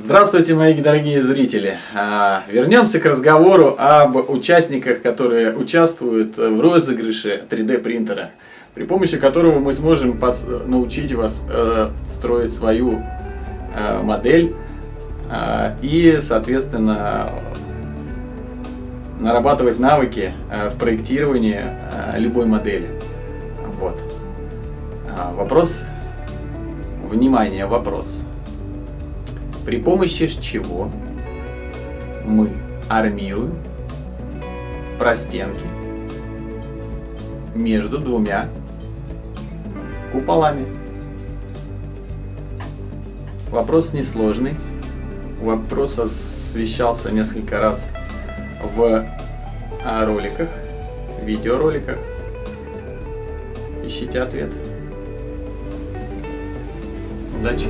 Здравствуйте, мои дорогие зрители! Вернемся к разговору об участниках, которые участвуют в розыгрыше 3D принтера, при помощи которого мы сможем научить вас строить свою модель и, соответственно, нарабатывать навыки в проектировании любой модели. Вот. Вопрос. Внимание, вопрос. При помощи чего мы армируем простенки между двумя куполами? Вопрос несложный. Вопрос освещался несколько раз в роликах, видеороликах. Ищите ответ. Удачи!